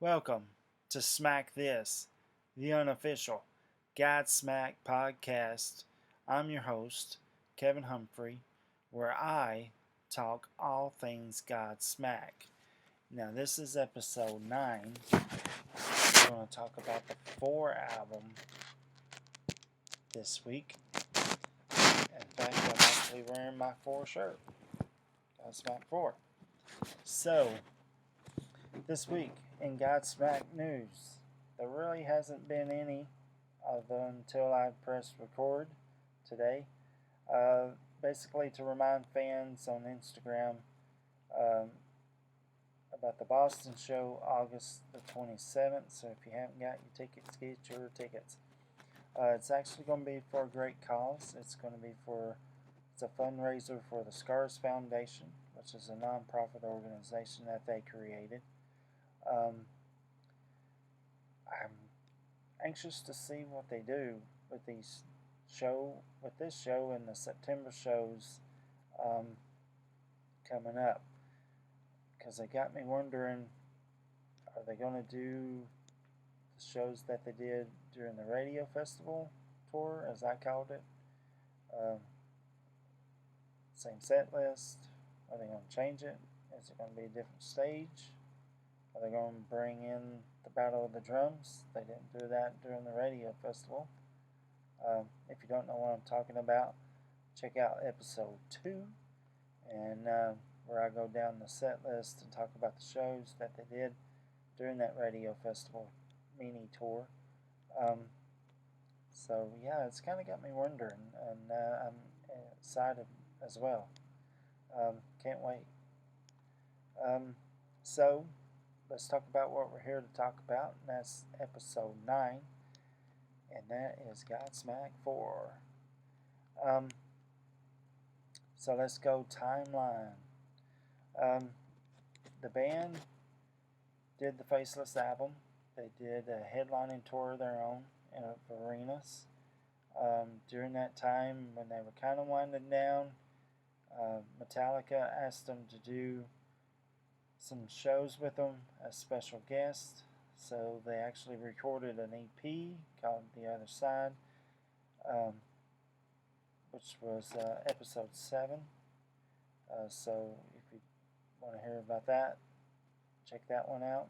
Welcome to Smack This, the unofficial Godsmack podcast. I'm your host, Kevin Humphrey, where I talk all things Godsmack. Now, this is episode 9. We're going to talk about the 4 album this week. In fact, I'm actually wearing my 4 shirt, Godsmack 4. So, this week in Godsmack news, there really hasn't been any until I pressed record today. Basically, to remind fans on Instagram about the Boston show, August the 27th. So if you haven't got your tickets, get your tickets. It's actually going to be for a great cause. It's a fundraiser for the Scars Foundation, which is a non-profit organization that they created. I'm anxious to see what they do with this show and the September shows coming up, because they got me wondering, are they going to do the shows that they did during the radio festival tour, as I called it? Same set list? Are they going to change it? Is it going to be a different stage? Are they going to bring in the Battle of the Drums? They didn't do that during the radio festival. If you don't know what I'm talking about, check out episode 2, and where I go down the set list and talk about the shows that they did during that radio festival mini tour. So yeah, it's kind of got me wondering, and I'm excited as well. Can't wait. So let's talk about what we're here to talk about, and that's episode 9, and that is Godsmack 4. So let's go timeline. The band did the Faceless album. They did a headlining tour of their own of arenas. During that time, when they were kind of winding down, Metallica asked them to do some shows with them as special guests. So they actually recorded an EP called The Other Side, which was episode 7. So if you want to hear about that, check that one out.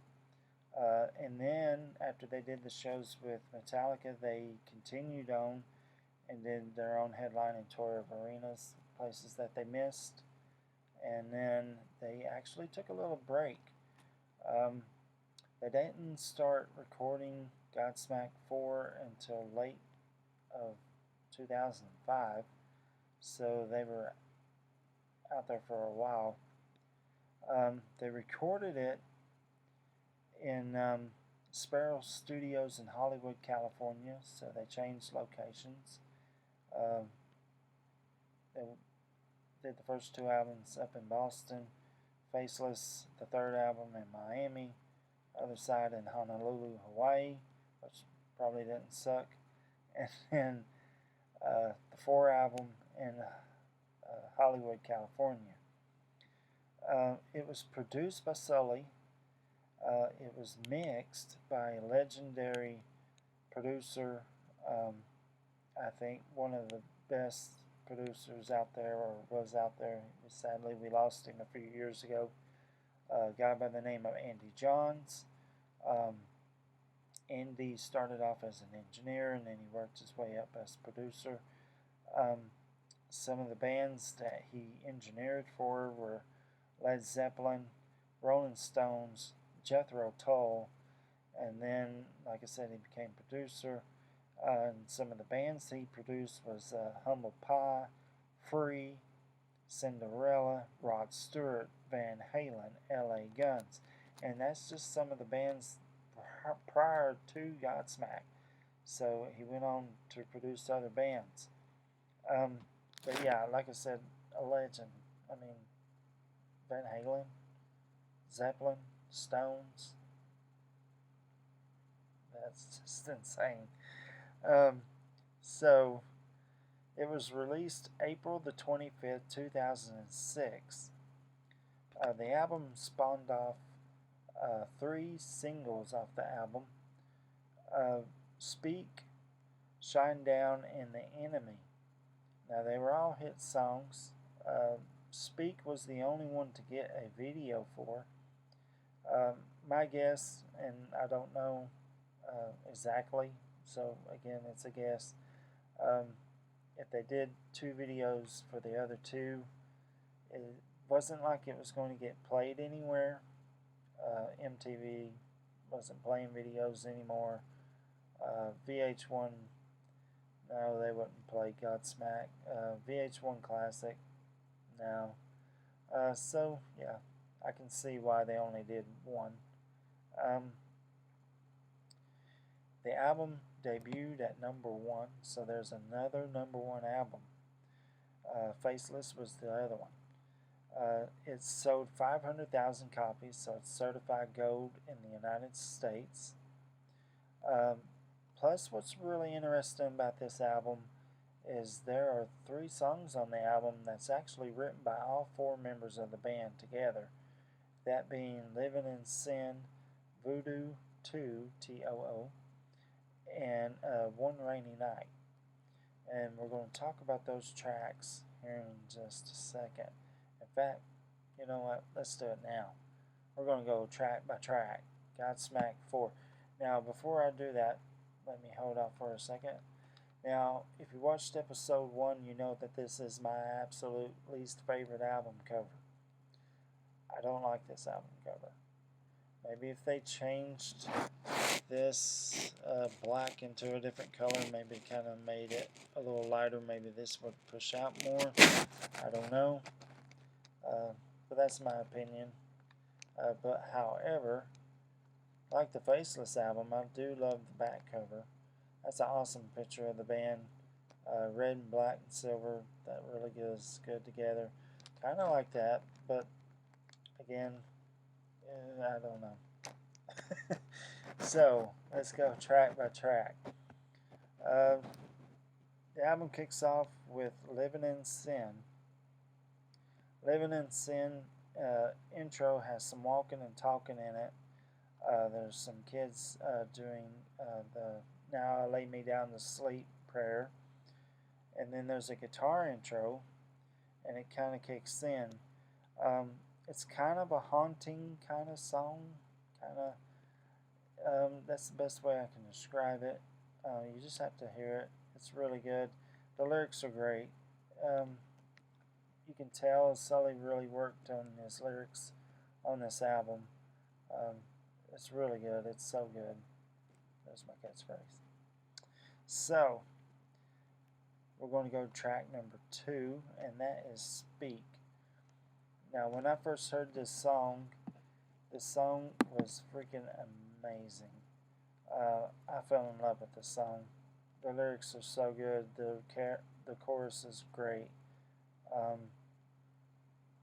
And then after they did the shows with Metallica, they continued on and did their own headlining tour of arenas, places that they missed. And then they actually took a little break. They didn't start recording Godsmack 4 until late of 2005, so they were out there for a while. They recorded it in Sparrow Studios in Hollywood, California, so they changed locations. They did the first 2 albums up in Boston, Faceless, the 3rd album in Miami, Other Side in Honolulu, Hawaii, which probably didn't suck, and then the 4 album in Hollywood, California. It was produced by Sully. It was mixed by a legendary producer, I think one of the best producers out there, or was out there. Sadly, we lost him a few years ago. A guy by the name of Andy Johns. Andy started off as an engineer, and then he worked his way up as producer. Some of the bands that he engineered for were Led Zeppelin, Rolling Stones, Jethro Tull, and then, like I said, he became producer. And some of the bands he produced was Humble Pie, Free, Cinderella, Rod Stewart, Van Halen, L.A. Guns. And that's just some of the bands prior to Godsmack. So he went on to produce other bands. But yeah, like I said, a legend. I mean, Van Halen, Zeppelin, Stones. That's just insane. So it was released April the 25th, 2006. The album spawned off three singles off the album: uh, Speak, Shine Down, and The Enemy. Now, they were all hit songs. Speak was the only one to get a video for. My guess, and I don't know exactly, so again, it's a guess. Um, if they did two videos for the other two, it wasn't like it was going to get played anywhere. MTV wasn't playing videos anymore. VH1, no, they wouldn't play Godsmack. VH1 Classic, no. So, yeah, I can see why they only did one. The album debuted at #1, so there's another #1 album. Faceless was the other one. It sold 500,000 copies, so it's certified gold in the United States. Plus, what's really interesting about this album is there are 3 songs on the album that's actually written by all 4 members of the band together. That being Living in Sin, Voodoo 2, T-O-O, and One Rainy Night. And we're going to talk about those tracks here in just a second. In fact, you know what? Let's do it now. We're going to go track by track. Godsmack 4. Now, before I do that, let me hold off for a second. Now, if you watched episode 1, you know that this is my absolute least favorite album cover. I don't like this album cover. Maybe if they changed this black into a different color, maybe kind of made it a little lighter, maybe this would push out more. I don't know. But that's my opinion. But however, like the Faceless album, I do love the back cover. That's an awesome picture of the band. Red and black and silver. That really goes good together. Kind of like that, but again, I don't know. So, let's go track by track. The album kicks off with Living in Sin. Living in Sin intro has some walking and talking in it. There's some kids doing the Now I Lay Me Down to Sleep prayer. And then there's a guitar intro, and it kind of kicks in. It's kind of a haunting kind of song. That's the best way I can describe it. You just have to hear it. It's really good. The lyrics are great. You can tell Sully really worked on his lyrics on this album. It's really good. It's so good. There's my catchphrase. So, we're going to go to track number 2, and that is Speak. Now, when I first heard this song was freaking amazing. I fell in love with the song. The lyrics are so good. The chorus is great.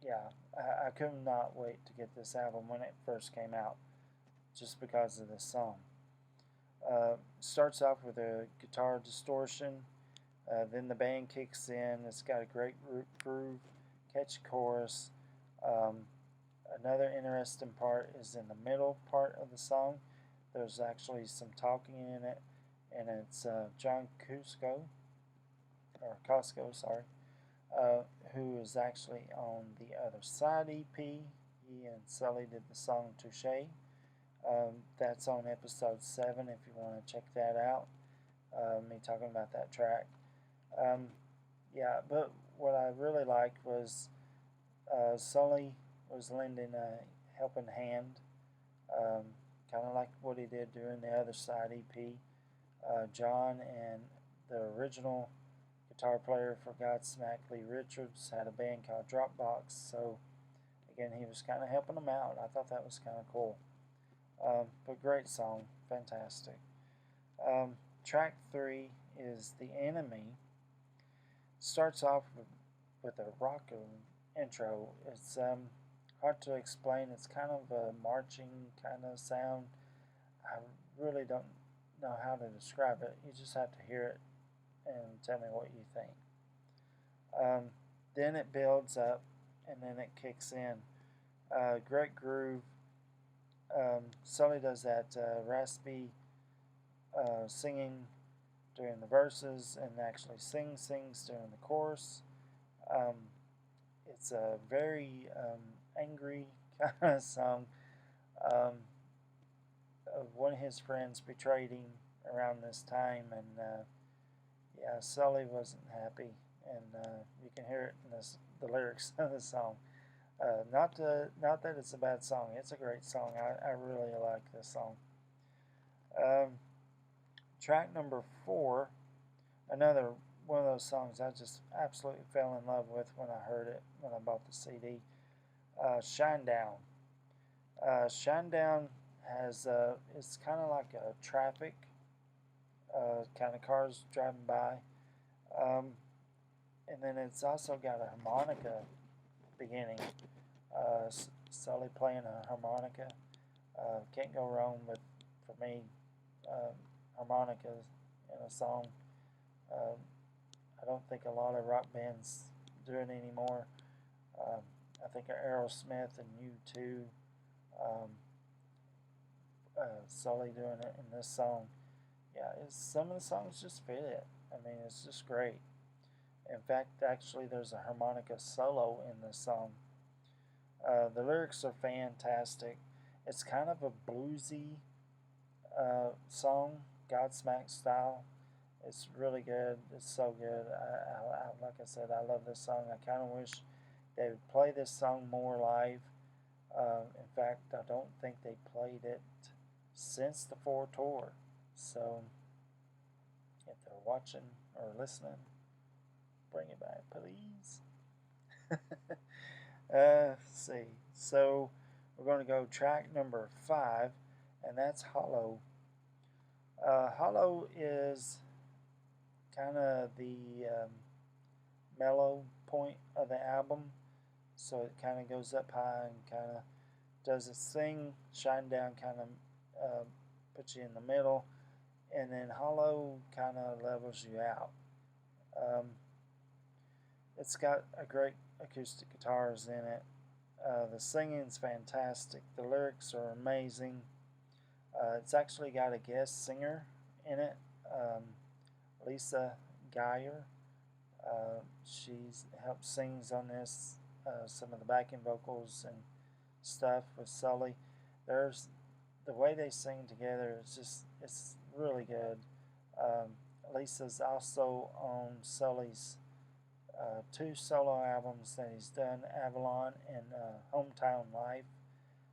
Yeah, I could not wait to get this album when it first came out, just because of this song. Starts off with a guitar distortion, then the band kicks in. It's got a great groove, catchy chorus. Another interesting part is in the middle part of the song. There's actually some talking in it, and it's John Costco, who is actually on the Other Side EP. He and Sully did the song Touche. That's on episode 7 if you want to check that out. Me talking about that track. Yeah, but what I really liked was Sully was lending a helping hand, kind of like what he did during the Other Side EP. John and the original guitar player for Godsmack, Lee Richards, had a band called Dropbox, so again, he was kind of helping them out. I thought that was kind of cool. But great song, fantastic. Track 3 is The Enemy. Starts off with a rock intro. It's hard to explain. It's kind of a marching kind of sound. I really don't know how to describe it. You just have to hear it and tell me what you think. Then it builds up, and then it kicks in. Great groove. Sully does that raspy singing during the verses and actually sings during the chorus. Um, it's a very angry kind of song. Um, One of his friends betrayed him around this time, and yeah, Sully wasn't happy, and you can hear it in the lyrics of the song. Not that it's a bad song; it's a great song. I really like this song. Um, Track number 4, another one of those songs I just absolutely fell in love with when I heard it when I bought the CD. Shine Down. Shine Down has it's kind of like a traffic kind of cars driving by, um, and then it's also got a harmonica beginning. Sully playing a harmonica. Can't go wrong with, for me, uh, harmonicas in a song. Um, I don't think a lot of rock bands do it anymore. Um, I think Aerosmith and U2, um, Sully doing it in this song. Yeah, some of the songs just fit it. I mean, it's just great. In fact, actually, there's a harmonica solo in this song. The lyrics are fantastic. It's kind of a bluesy song, Godsmack style. It's really good. It's so good. Like I said, I love this song. I kind of wish they would play this song more live. In fact, I don't think they played it since the 4 tour. So, if they're watching or listening, bring it back, please. Let's see. So, we're going to go track number 5, and that's Hollow. Hollow is kind of the mellow point of the album, so it kind of goes up high and kind of does its thing. Shine Down kind of puts you in the middle, and then Hollow kind of levels you out. Um, it's got a great acoustic guitars in it. The singing's fantastic. The lyrics are amazing. It's actually got a guest singer in it, Lisa Geyer. She's helped sings on this, some of the backing vocals and stuff with Sully. There's the way they sing together. It's really good. Lisa's also on Sully's 2 solo albums that he's done, Avalon and Hometown Life.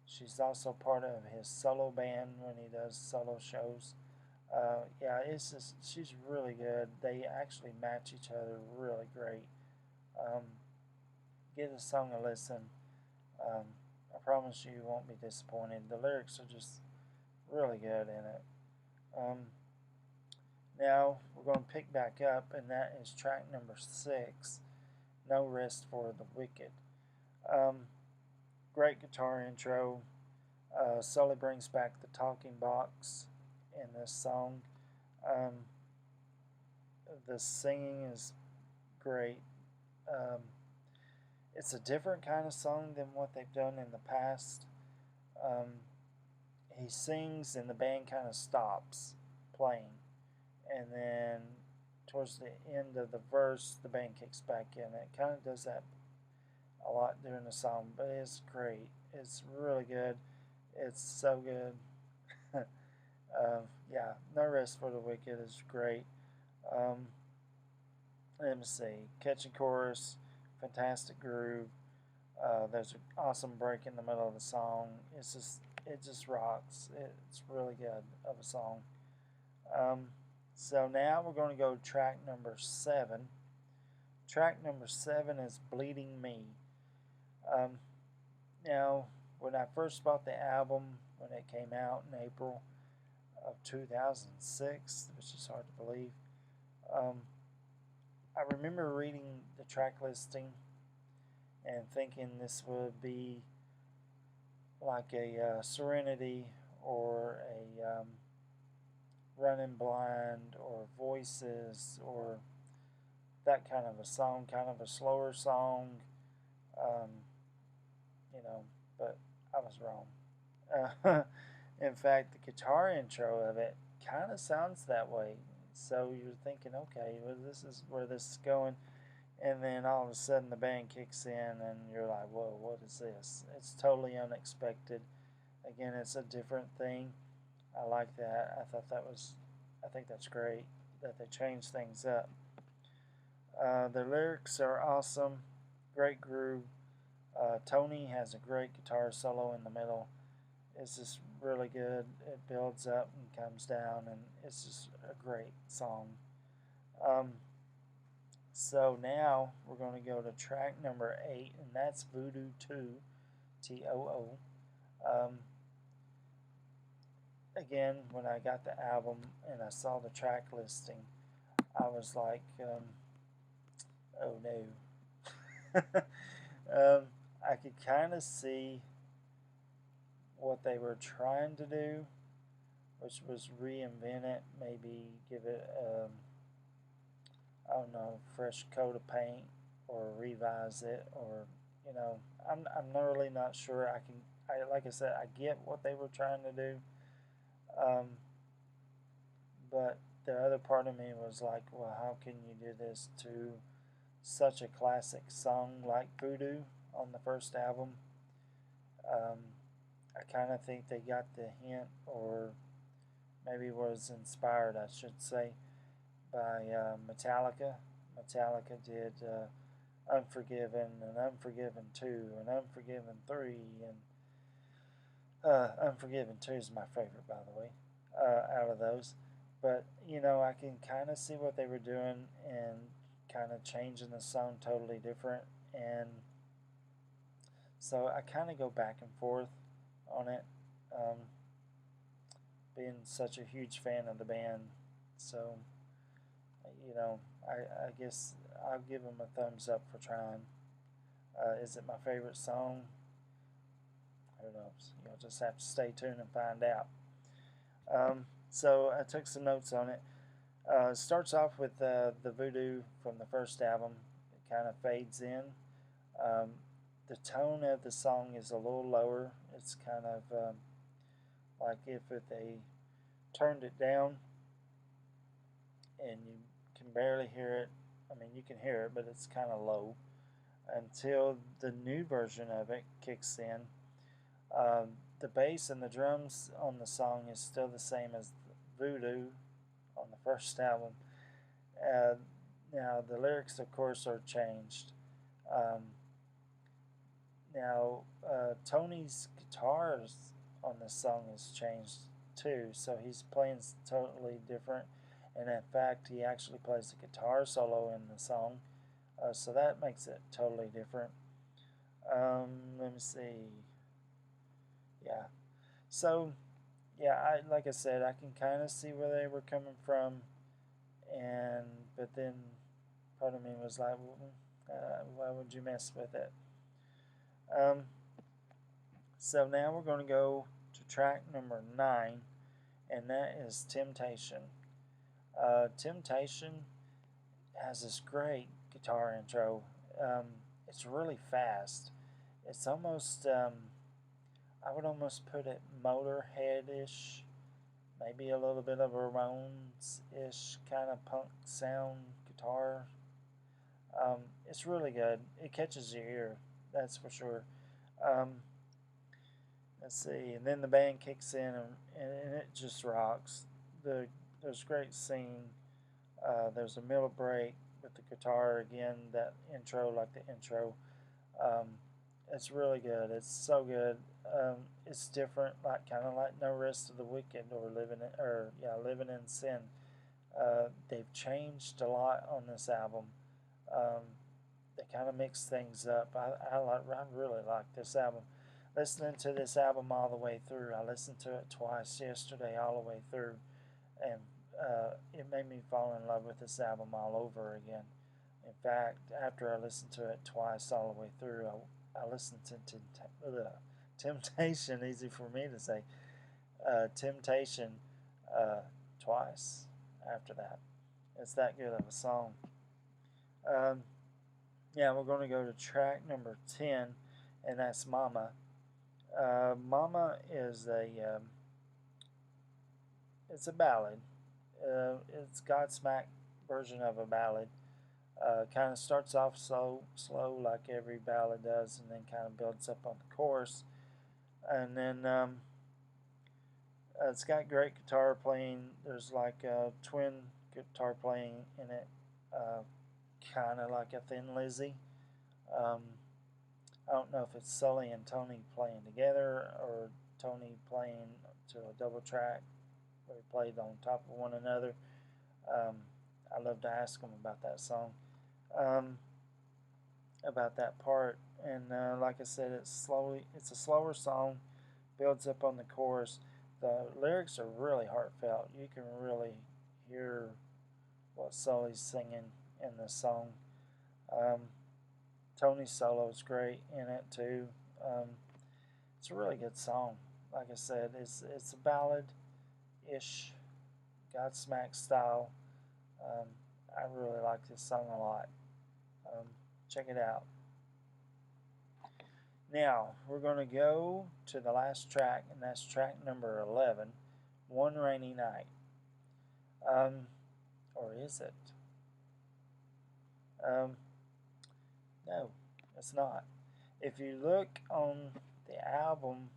She's also part of his solo band when he does solo shows. Yeah, she's really good. They actually match each other really great. Um, Give the song a listen. Um, I promise you won't be disappointed. The lyrics are just really good in it. Um, Now we're going to pick back up, and that is track number 6, No Rest for the Wicked. Um, Great guitar intro. Sully brings back the talking box in this song. Um, the singing is great. Um, it's a different kind of song than what they've done in the past. Um, he sings and the band kind of stops playing, and then towards the end of the verse, the band kicks back in. It kind of does that a lot during the song, but it's great. It's really good. It's so good. Yeah, No Rest for the Wicked is great. Um, Let me see. Catchy chorus, fantastic groove. There's an awesome break in the middle of the song. It just rocks. It's really good of a song. So now we're going to go to track number 7. Track number 7 is Bleeding Me. Now, when I first bought the album, when it came out in April of 2006, which is hard to believe, I remember reading the track listing and thinking this would be like a Serenity or a Running Blind or Voices or that kind of a song, kind of a slower song, um, but I was wrong. In fact, the guitar intro of it kind of sounds that way. So you're thinking, okay, well, this is where this is going. And then all of a sudden the band kicks in, and you're like, whoa, what is this? It's totally unexpected. Again, it's a different thing. I like that. I think that's great that they change things up. The lyrics are awesome, great groove. Tony has a great guitar solo in the middle. It's just really good. It builds up and comes down, and it's just a great song. Um, so now we're going to go to track number 8, and that's Voodoo 2, Too. Um, Again, when I got the album and I saw the track listing, I was like, oh no. I could kind of see what they were trying to do, which was reinvent it, maybe give it, I don't know, fresh coat of paint, or revise it, or I'm really not sure. Like I said, I get what they were trying to do, um, but the other part of me was like, well, how can you do this to such a classic song like Voodoo on the first album? Um, I kind of think they got the hint, or maybe was inspired, I should say, by Metallica. Metallica did Unforgiven and Unforgiven 2 and Unforgiven 3, and Unforgiven 2 is my favorite, by the way, out of those. But, I can kind of see what they were doing and kind of changing the song totally different. And so I kind of go back and forth on it, um, being such a huge fan of the band. So, I guess I'll give them a thumbs up for trying. Is it my favorite song? Who knows? You'll just have to stay tuned and find out. So I took some notes on it. It starts off with the voodoo from the first album. It kind of fades in. Um, the tone of the song is a little lower. It's kind of like if they turned it down and you can barely hear it. I mean, you can hear it, but it's kind of low until the new version of it kicks in. The bass and the drums on the song is still the same as Voodoo on the first album. Uh, Now, the lyrics, of course, are changed. Um, Tony's guitars on this song is changed too, so he's playing totally different. And in fact, he actually plays the guitar solo in the song, so that makes it totally different. Let me see. Yeah. So, yeah, like I said, I can kind of see where they were coming from, and but then part of me was like, well, why would you mess with it? Um, so now we're going to go to track number 9, and that is Temptation. Temptation has this great guitar intro. It's really fast. It's almost, I would almost put it Motorhead-ish, maybe a little bit of a Ramones-ish kind of punk sound guitar. It's really good. It catches your ear, that's for sure. Um, let's see, and then the band kicks in, and it just rocks. There's great scene. There's a middle break with the guitar again. That intro, like the intro, um, it's really good. It's so good. It's different, like kind of like No Rest of the Wicked or Living in Sin. They've changed a lot on this album. Um, they kind of mix things up. I really like this album. Listening to this album all the way through, I listened to it twice yesterday, all the way through, and it made me fall in love with this album all over again. In fact, after I listened to it twice all the way through, I listened to Temptation, easy for me to say, Temptation twice after that. It's that good of a song. Yeah, we're going to go to track number 10, and that's Mama. Mama is it's a ballad. It's Godsmack version of a ballad. Kind of starts off slow like every ballad does, and then kind of builds up on the chorus. And then it's got great guitar playing. There's like a twin guitar playing in it, uh, kind of like a Thin Lizzy. Um, I don't know if it's Sully and Tony playing together or Tony playing to a double track where they played on top of one another. Um, I'd love to ask them about that song, um, about that part. And like I said, it's a slower song, builds up on the chorus. The lyrics are really heartfelt. You can really hear what Sully's singing in this song. Um, Tony's solo is great in it too. Um, it's a really good song. Like I said, it's a ballad ish, Godsmack style. Um, I really like this song a lot. Um, check it out. Now we're going to go to the last track, and that's track number 11, One Rainy Night. Or is it? Um, no, it's not. If you look on the album,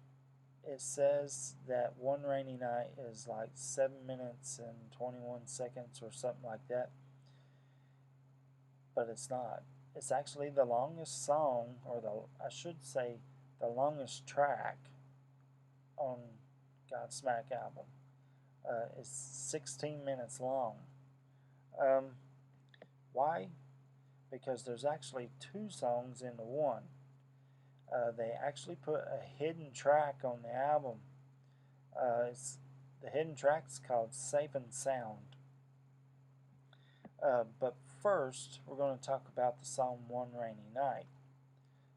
it says that One Rainy Night is like 7 minutes and 21 seconds or something like that, but it's not. It's actually the longest song, or I should say, the longest track on Godsmack album. It's 16 minutes long. Um, why? Because there's actually two songs into one. They actually put a hidden track on the album. The hidden track is called Safe and Sound. But first, we're going to talk about the song One Rainy Night.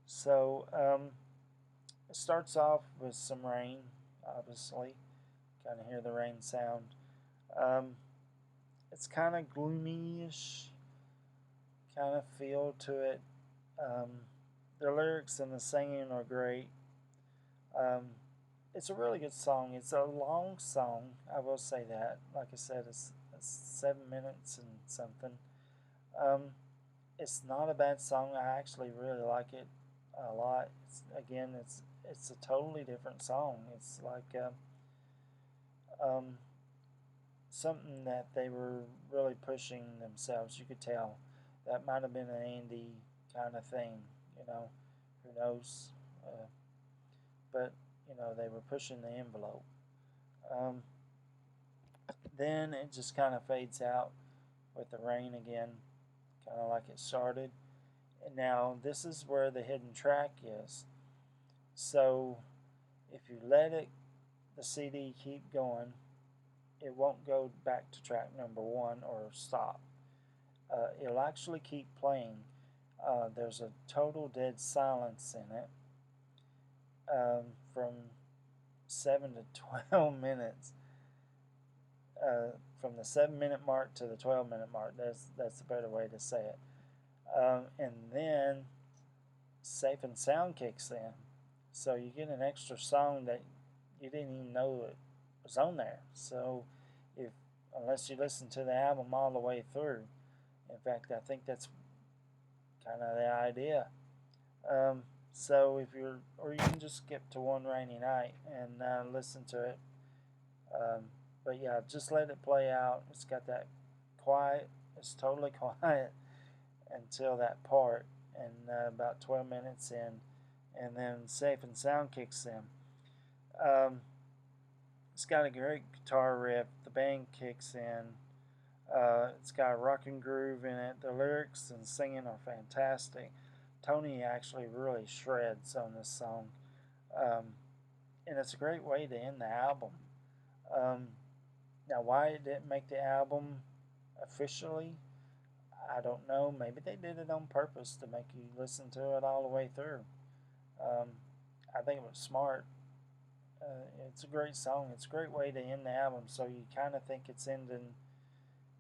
So, it starts off with some rain, obviously. Kind of hear the rain sound. Um, it's kind of gloomy-ish kind of feel to it. Um, the lyrics and the singing are great. Um, it's a really good song. It's a long song, I will say that. Like I said, it's 7 minutes and something. Um, it's not a bad song. I actually really like it a lot. It's a totally different song. It's like um, something that they were really pushing themselves. You could tell that might have been an indie kind of thing. You know, who knows? But they were pushing the envelope. Um, then it just kind of fades out with the rain again, kind of like it started. And now this is where the hidden track is. So if you let the CD keep going, it won't go back to track number one or stop. It'll actually keep playing. There's a total dead silence in it, from 7 to 12 minutes. From the 7 minute mark to the 12 minute mark. That's a better way to say it. And then Safe and Sound kicks in, so you get an extra song that you didn't even know it was on there. So if unless you listen to the album all the way through, in fact, I think that's kind of the idea. So or you can just skip to One Rainy Night and listen to it. But yeah, just let it play out. It's got that quiet. It's totally quiet until that part, and about 12 minutes in, and then Safe and Sound kicks in. Um, it's got a great guitar riff. The band kicks in. It's got a rock and groove in it. The lyrics and singing are fantastic. Tony actually really shreds on this song, um, and it's a great way to end the album. Um, Now, why it didn't make the album officially, I don't know. Maybe they did it on purpose to make you listen to it all the way through. Um, I think it was smart. It's a great song. It's a great way to end the album. So you kind of think it's ending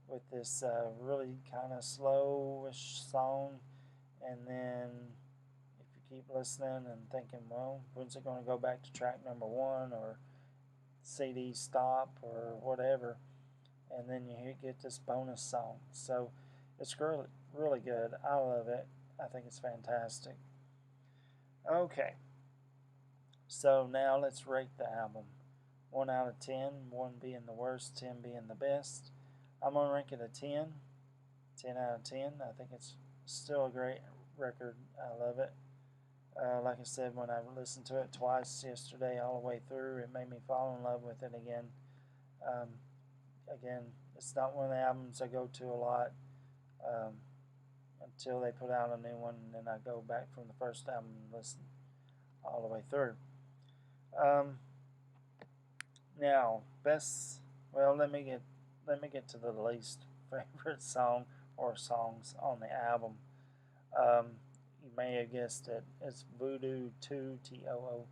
with this really kind of slowish song, and then if you keep listening and thinking, well, when's it going to go back to track number one or CD stop or whatever, and then you get this bonus song. So it's really, really good. I love it. I think it's fantastic. Okay, so now let's rate the album. 1 out of 10, 1 being the worst, 10 being the best. I'm going to rank it a 10. 10 out of 10. I think it's still a great record. I love it. Like I said, when I listened to it twice yesterday all the way through, it made me fall in love with it again. Again, it's not one of the albums I go to a lot until they put out a new one, and then I go back from the first album and listen all the way through. Now, best. Well, let me get to the least favorite song or songs on the album. You may have guessed it. It's Voodoo 2 TOO.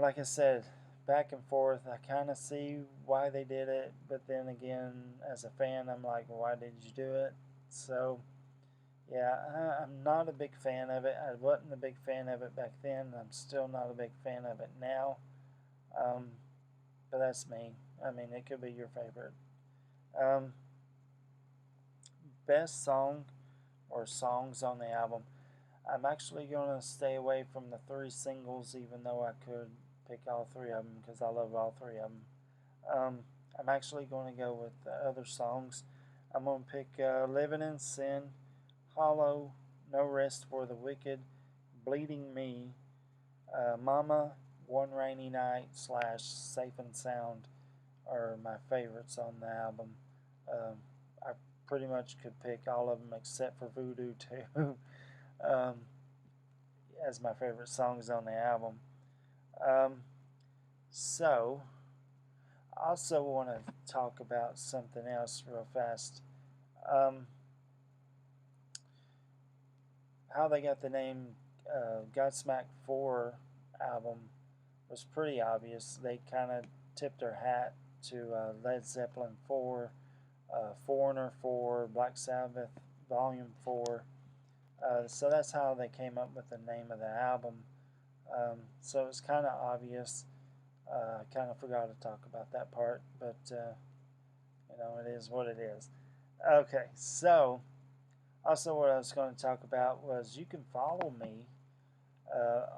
Like I said, back and forth. I kind of see why they did it, but then again, as a fan, I'm like, why did you do it? So, yeah, I'm not a big fan of it. I wasn't a big fan of it back then. I'm still not a big fan of it now. But that's me. I mean, it could be your favorite. Best song or songs on the album. I'm actually going to stay away from the 3 singles, even though I could pick all 3 of them because I love all 3 of them. I'm actually going to go with the other songs. I'm going to pick Living in Sin, Hollow, No Rest for the Wicked, Bleeding Me, Mama, One Rainy Night / Safe and Sound are my favorites on the album. I pretty much could pick all of them except for Voodoo 2 as my favorite songs on the album. So, I also want to talk about something else real fast. How they got the name Godsmack 4 album was pretty obvious. They kind of tipped their hat to Led Zeppelin 4, Foreigner 4, Black Sabbath Volume 4. So that's how they came up with the name of the album. So it's kind of obvious. I kind of forgot to talk about that part, but it is what it is. Okay, so also what I was going to talk about was you can follow me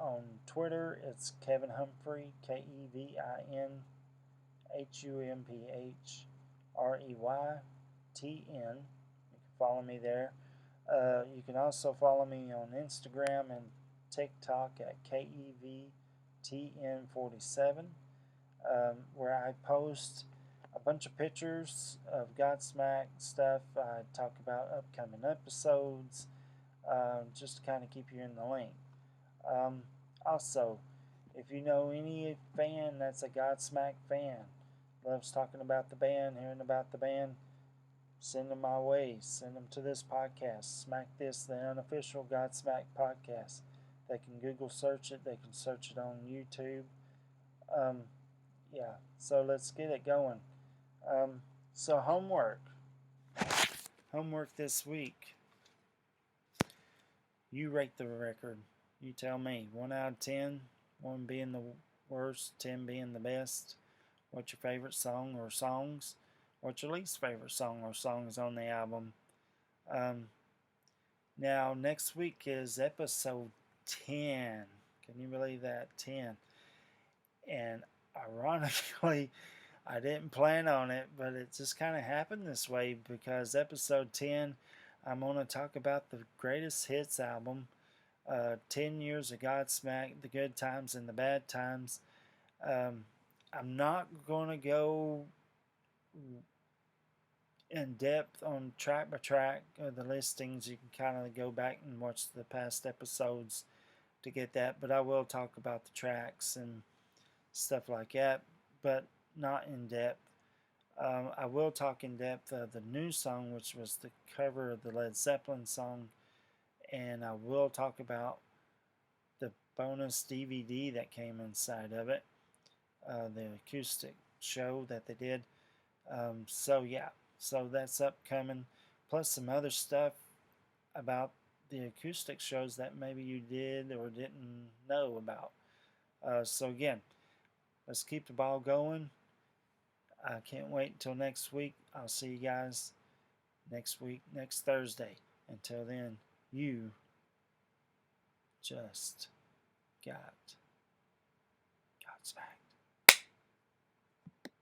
on Twitter. It's Kevin Humphrey, KevinHumphreyTN. You can follow me there. You can also follow me on Instagram and TikTok at KEVTN47, where I post a bunch of pictures of Godsmack stuff. I talk about upcoming episodes, just to kind of keep you in the link. Also, if you know any fan that's a Godsmack fan, loves talking about the band, hearing about the band, send them my way. Send them to this podcast. Smack This, the Unofficial Godsmack podcast. They can Google search it. They can search it on YouTube. Yeah, so let's get it going. So homework. Homework this week. You rate the record. You tell me. 1 out of 10. 1 being the worst, 10 being the best. What's your favorite song or songs? What's your least favorite song or songs on the album? Now, next week is episode 10. Can you believe that? 10. And ironically, I didn't plan on it, but it just kind of happened this way because episode 10, I'm going to talk about the greatest hits album, 10 years of Godsmack, the good times and the bad times. I'm not going to go in depth on track by track the listings. You can kind of go back and watch the past episodes to get that, but I will talk about the tracks and stuff like that, but not in depth. I will talk in depth of the new song, which was the cover of the Led Zeppelin song, and I will talk about the bonus DVD that came inside of it, the acoustic show that they did. So yeah, so that's upcoming, plus some other stuff about the acoustic shows that maybe you did or didn't know about. So again, let's keep the ball going. I can't wait until next week. I'll see you guys next week, next Thursday. Until then, you just got Godsmack.